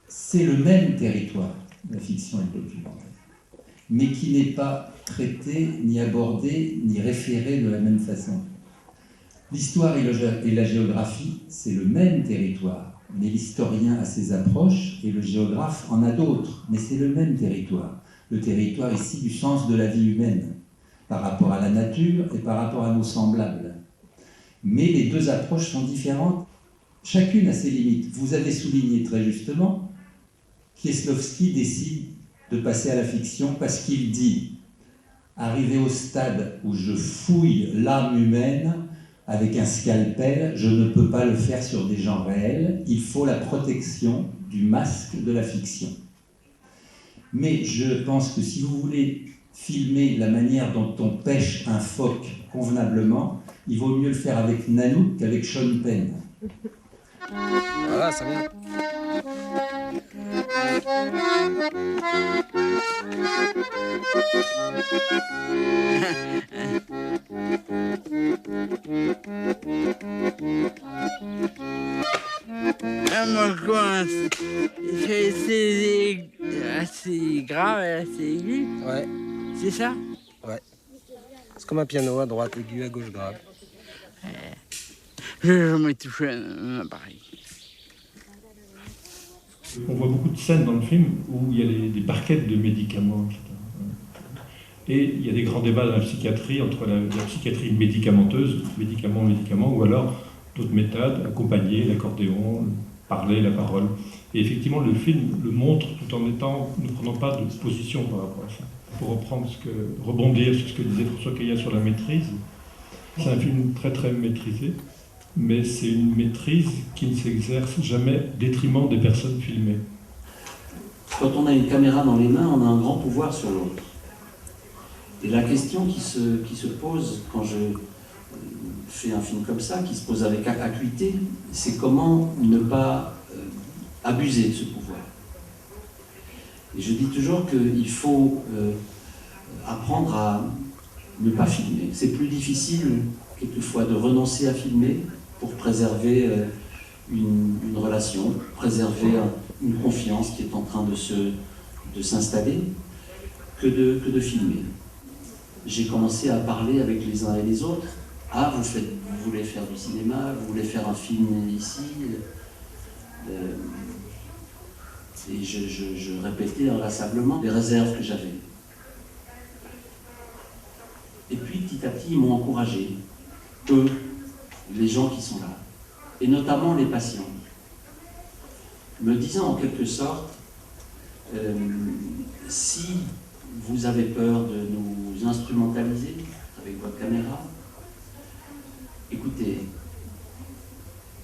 c'est le même territoire, la fiction et le documentaire, mais qui n'est pas traité, ni abordé, ni référé de la même façon. L'histoire et la géographie, c'est le même territoire, mais l'historien a ses approches et le géographe en a d'autres, mais c'est le même territoire. Le territoire ici du sens de la vie humaine, par rapport à la nature et par rapport à nos semblables. Mais les deux approches sont différentes, chacune a ses limites. Vous avez souligné très justement, Kieślowski décide de passer à la fiction parce qu'il dit « Arrivé au stade où je fouille l'âme humaine, avec un scalpel, je ne peux pas le faire sur des gens réels, il faut la protection du masque de la fiction. » Mais je pense que si vous voulez filmer la manière dont on pêche un phoque convenablement, il vaut mieux le faire avec Nanook qu'avec Sean Penn. Voilà, ça vient. Moi, je commence. C'est assez grave et assez aigu. Ouais. C'est ça? Ouais. C'est comme un piano, à droite aigu, à gauche grave. Je n'ai jamais touché un appareil. On voit beaucoup de scènes dans le film où il y a des barquettes de médicaments, etc. Et il y a des grands débats dans la psychiatrie entre la psychiatrie médicamenteuse, médicaments, ou alors d'autres méthodes, accompagner, l'accordéon, parler, la parole. Et effectivement, le film le montre tout en ne prenant pas de position par rapport à ça. Pour rebondir sur ce que disait François Caillat sur la maîtrise, c'est un film très très maîtrisé, mais c'est une maîtrise qui ne s'exerce jamais au détriment des personnes filmées. Quand on a une caméra dans les mains, on a un grand pouvoir sur l'autre. Et la question qui se pose quand je fais un film comme ça, qui se pose avec acuité, c'est comment ne pas abuser de ce pouvoir. Et je dis toujours qu'il faut apprendre à ne pas filmer. C'est plus difficile, quelquefois, de renoncer à filmer pour préserver une relation, préserver une confiance qui est en train de s'installer, que de filmer. J'ai commencé à parler avec les uns et les autres. Ah, vous voulez faire du cinéma, vous voulez faire un film ici. Et je répétais inlassablement les réserves que j'avais. Et puis, petit à petit, ils m'ont encouragé, eux, les gens qui sont là, et notamment les patients, me disant en quelque sorte, si vous avez peur de nous instrumentaliser avec votre caméra, écoutez,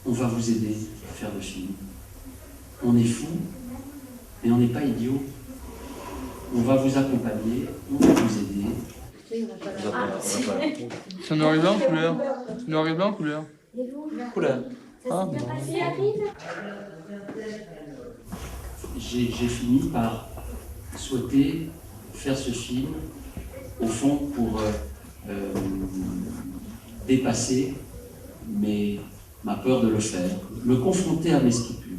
on va vous aider à faire le film. On est fous, mais on n'est pas idiots. On va vous accompagner, on va vous aider. C'est noir et blanc couleur. Noir et blanc couleur. Couleur. Ah, bon. J'ai fini par souhaiter faire ce film, au fond, pour dépasser ma peur de le faire, me confronter à mes scrupules,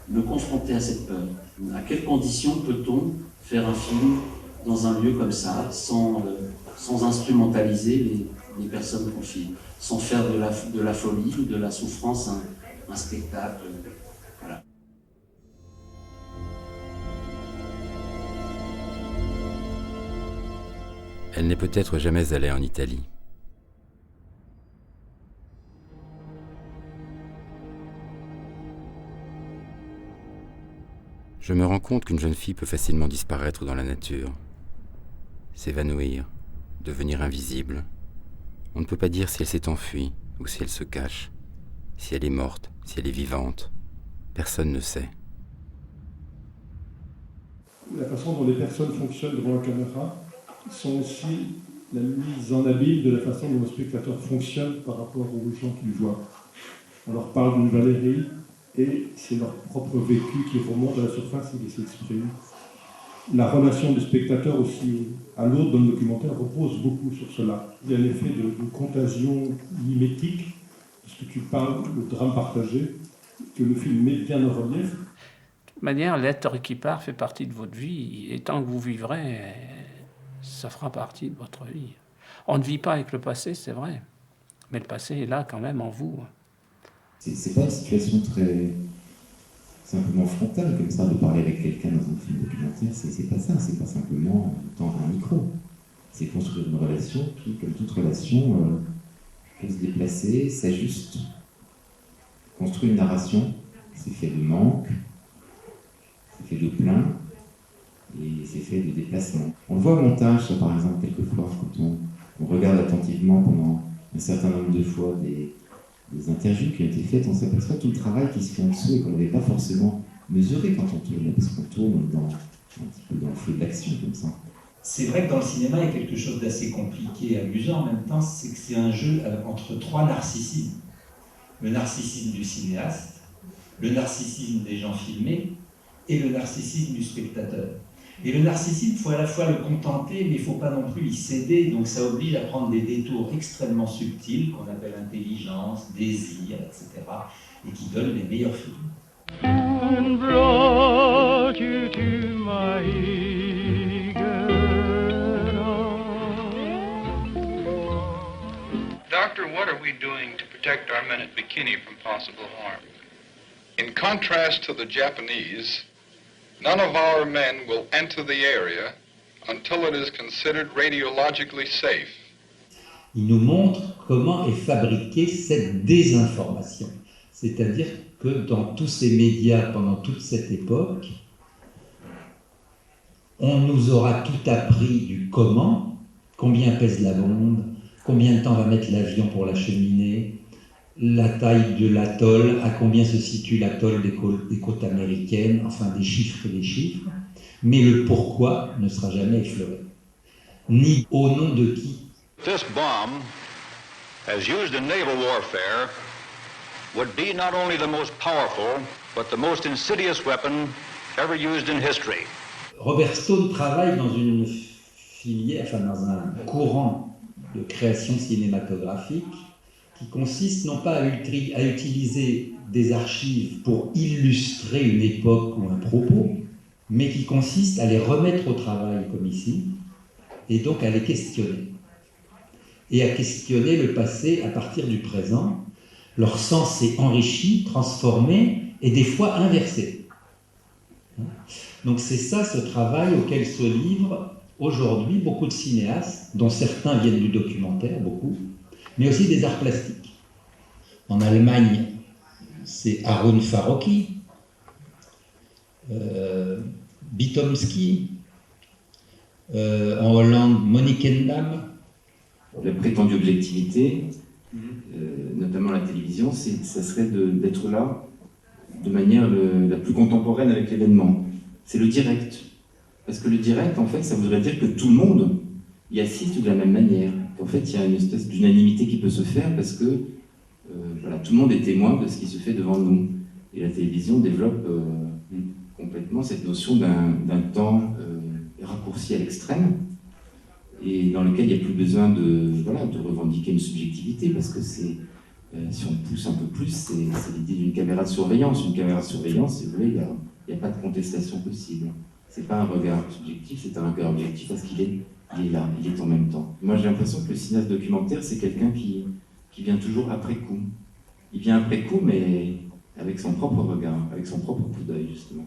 me confronter à cette peur. À quelles conditions peut-on faire un film dans un lieu comme ça, sans instrumentaliser les personnes qu'on filme, sans faire de la folie ou de la souffrance un spectacle. Voilà. Elle n'est peut-être jamais allée en Italie. Je me rends compte qu'une jeune fille peut facilement disparaître dans la nature, s'évanouir, devenir invisible. On ne peut pas dire si elle s'est enfuie ou si elle se cache, si elle est morte, si elle est vivante. Personne ne sait. La façon dont les personnes fonctionnent devant la caméra sont aussi la mise en abîme de la façon dont le spectateur fonctionne par rapport aux gens qu'il voit. On leur parle d'une Valérie et c'est leur propre vécu qui remonte à la surface et qui s'exprime. La relation du spectateur aussi à l'autre dans le documentaire repose beaucoup sur cela. Il y a l'effet de contagion mimétique, parce que tu parles, le drame partagé, que le film met bien en relief. toute manière, l'être qui part fait partie de votre vie, et tant que vous vivrez, ça fera partie de votre vie. On ne vit pas avec le passé, c'est vrai, mais le passé est là quand même en vous. C'est pas une situation très simplement frontale comme ça, de parler avec quelqu'un dans un film documentaire, c'est pas ça, c'est pas simplement tendre un micro. C'est construire une relation qui, comme toute relation, peut se déplacer, s'ajuste. Construire une narration, c'est fait de manque, c'est fait de plein, et c'est fait de déplacement. On le voit au montage, ça, par exemple, quelquefois, quand on regarde attentivement pendant un certain nombre de fois des interviews qui ont été faites, on s'aperçoit tout le travail qui se fait en dessous et qu'on n'avait pas forcément mesuré quand on tourne, parce qu'on tourne un petit peu dans le feu de l'action, comme ça. C'est vrai que dans le cinéma, il y a quelque chose d'assez compliqué et amusant en même temps, c'est que c'est un jeu entre trois narcissismes. Le narcissisme du cinéaste, le narcissisme des gens filmés et le narcissisme du spectateur. Et le narcissisme, il faut à la fois le contenter, mais il ne faut pas non plus y céder, donc ça oblige à prendre des détours extrêmement subtils, qu'on appelle intelligence, désir, etc., et qui donnent les meilleurs films. And brought you to my eager arms. Doctor, what are we doing to protect our men at Bikini from possible harm? In contrast to the Japanese, none of our men will enter the area until it is considered radiologically safe. Il nous montre comment est fabriquée cette désinformation. C'est-à-dire que dans tous ces médias, pendant toute cette époque, on nous aura tout appris du comment, combien pèse la bombe, combien de temps va mettre l'avion pour l'acheminer, la taille de l'atoll, à combien se situe l'atoll des côtes américaines, enfin des chiffres et des chiffres, mais le pourquoi ne sera jamais effleuré. Ni au nom de qui. This bomb, as used in naval warfare, would be not only the most powerful, but the most insidious weapon ever used in history. Robert Stone travaille dans une filière, enfin dans un courant de création cinématographique qui consiste non pas à utiliser des archives pour illustrer une époque ou un propos, mais qui consiste à les remettre au travail comme ici, et donc à les questionner. Et à questionner le passé à partir du présent. Leur sens s'est enrichi, transformé et des fois inversé. Donc c'est ça ce travail auquel se livrent aujourd'hui beaucoup de cinéastes, dont certains viennent du documentaire, beaucoup, mais aussi des arts plastiques. En Allemagne, c'est Harun Farocki, Bitomski, en Hollande, Monique Endam. La prétendue objectivité, notamment la télévision, ça serait d'être là de manière la plus contemporaine avec l'événement. C'est le direct. Parce que le direct, en fait, ça voudrait dire que tout le monde y assiste de la même manière. En fait, il y a une espèce d'unanimité qui peut se faire parce que voilà, tout le monde est témoin de ce qui se fait devant nous. Et la télévision développe complètement cette notion d'un temps raccourci à l'extrême, et dans lequel il n'y a plus besoin de revendiquer une subjectivité, parce que si on pousse un peu plus, c'est l'idée d'une caméra de surveillance. Une caméra de surveillance, si vous voulez, il n'y a pas de contestation possible. C'est pas un regard subjectif, c'est un regard objectif parce qu'il est là, il est en même temps. Moi, j'ai l'impression que le cinéaste documentaire, c'est quelqu'un qui vient toujours après coup. Il vient après coup, mais avec son propre regard, avec son propre coup d'œil, justement.